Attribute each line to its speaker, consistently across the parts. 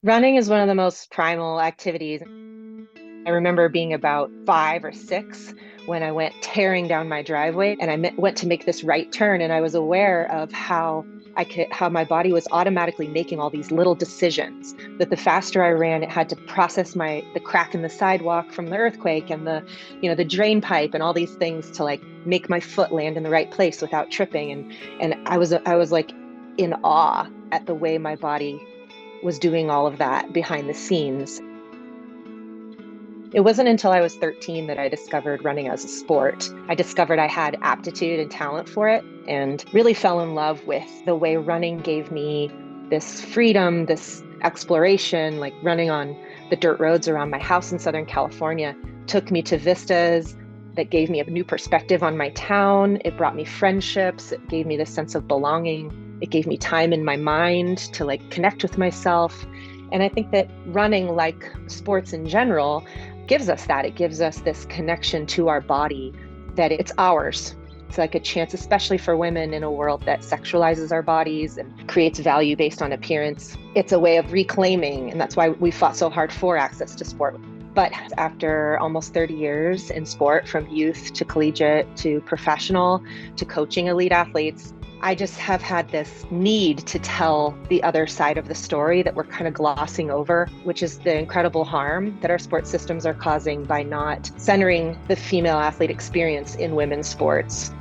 Speaker 1: Running is one of the most primal activities. I remember being about 5 or 6 when I went tearing down my driveway and went to make this right turn. And I was aware of how my body was automatically making all these little decisions that the faster I ran, it had to process the crack in the sidewalk from the earthquake and the drain pipe and all these things to like make my foot land in the right place without tripping. And I was like in awe at the way my body was doing all of that behind the scenes. It wasn't until I was 13 that I discovered running as a sport. I discovered I had aptitude and talent for it and really fell in love with the way running gave me this freedom, this exploration, like running on the dirt roads around my house in Southern California, took me to vistas that gave me a new perspective on my town. It brought me friendships. It gave me this sense of belonging. It gave me time in my mind to like connect with myself. And I think that running, like sports in general, gives us that. It gives us this connection to our body, that it's ours. It's like a chance, especially for women in a world that sexualizes our bodies and creates value based on appearance. It's a way of reclaiming, and that's why we fought so hard for access to sport. But after almost 30 years in sport, from youth to collegiate to professional to coaching elite athletes, I just have had this need to tell the other side of the story that we're kind of glossing over, which is the incredible harm that our sports systems are causing by not centering the female athlete experience in women's sports.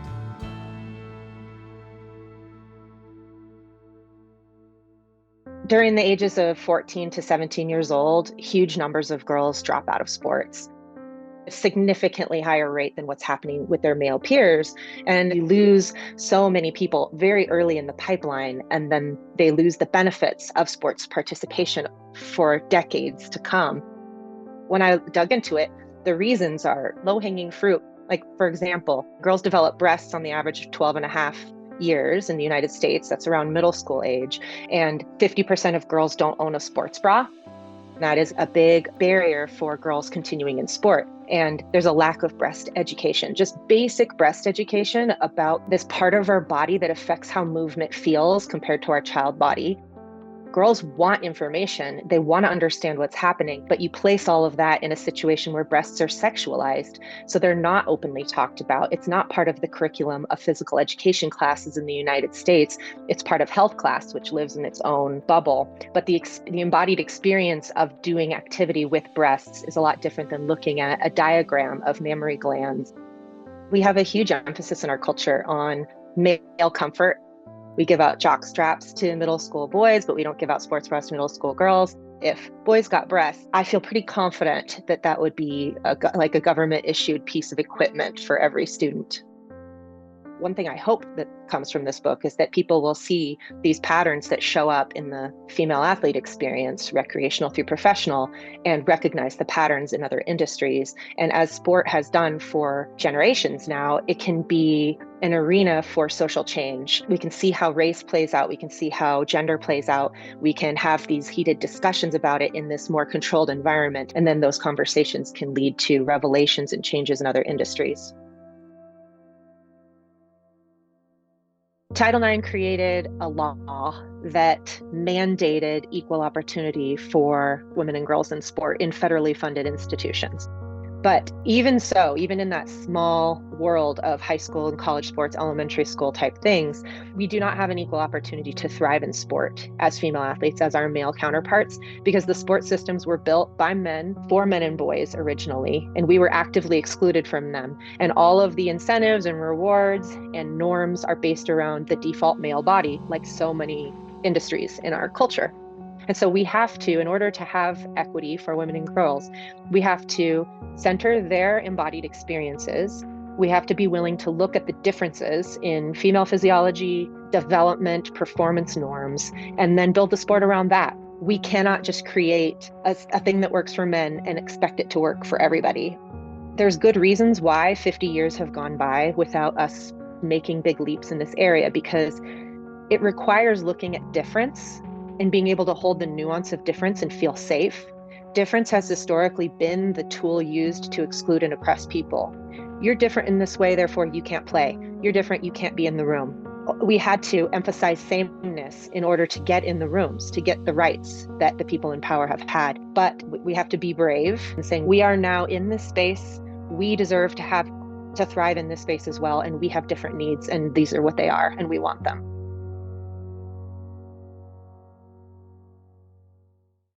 Speaker 1: During the ages of 14 to 17 years old, huge numbers of girls drop out of sports. A significantly higher rate than what's happening with their male peers. And you lose so many people very early in the pipeline, and then they lose the benefits of sports participation for decades to come. When I dug into it, the reasons are low-hanging fruit. Like, for example, girls develop breasts on the average of 12 and a half years in the United States. That's around middle school age. And 50% of girls don't own a sports bra. That is a big barrier for girls continuing in sport. And there's a lack of breast education, just basic breast education about this part of our body that affects how movement feels compared to our child body. Girls want information. They want to understand what's happening, but you place all of that in a situation where breasts are sexualized. So they're not openly talked about. It's not part of the curriculum of physical education classes in the United States. It's part of health class, which lives in its own bubble. But the embodied experience of doing activity with breasts is a lot different than looking at a diagram of mammary glands. We have a huge emphasis in our culture on male comfort. We give out jock straps to middle school boys, but we don't give out sports bras to middle school girls. If boys got breasts, I feel pretty confident that that would be like a government issued piece of equipment for every student. One thing I hope that comes from this book is that people will see these patterns that show up in the female athlete experience, recreational through professional, and recognize the patterns in other industries. And as sport has done for generations now, it can be an arena for social change. We can see how race plays out. We can see how gender plays out. We can have these heated discussions about it in this more controlled environment. And then those conversations can lead to revelations and changes in other industries. Title IX created a law that mandated equal opportunity for women and girls in sport in federally funded institutions. But even so, even in that small world of high school and college sports, elementary school type things, we do not have an equal opportunity to thrive in sport as female athletes, as our male counterparts, because the sport systems were built by men for men and boys originally, and we were actively excluded from them. And all of the incentives and rewards and norms are based around the default male body, like so many industries in our culture. And so we have to, in order to have equity for women and girls, we have to center their embodied experiences. We have to be willing to look at the differences in female physiology, development, performance norms, and then build the sport around that. We cannot just create a thing that works for men and expect it to work for everybody. There's good reasons why 50 years have gone by without us making big leaps in this area, because it requires looking at difference and being able to hold the nuance of difference and feel safe. Difference has historically been the tool used to exclude and oppress people. You're different in this way, therefore you can't play. You're different, you can't be in the room. we had to emphasize sameness in order to get in the rooms, to get the rights that the people in power have had. But we have to be brave and saying, we are now in this space. We deserve to thrive in this space as well. And we have different needs, and these are what they are, and we want them.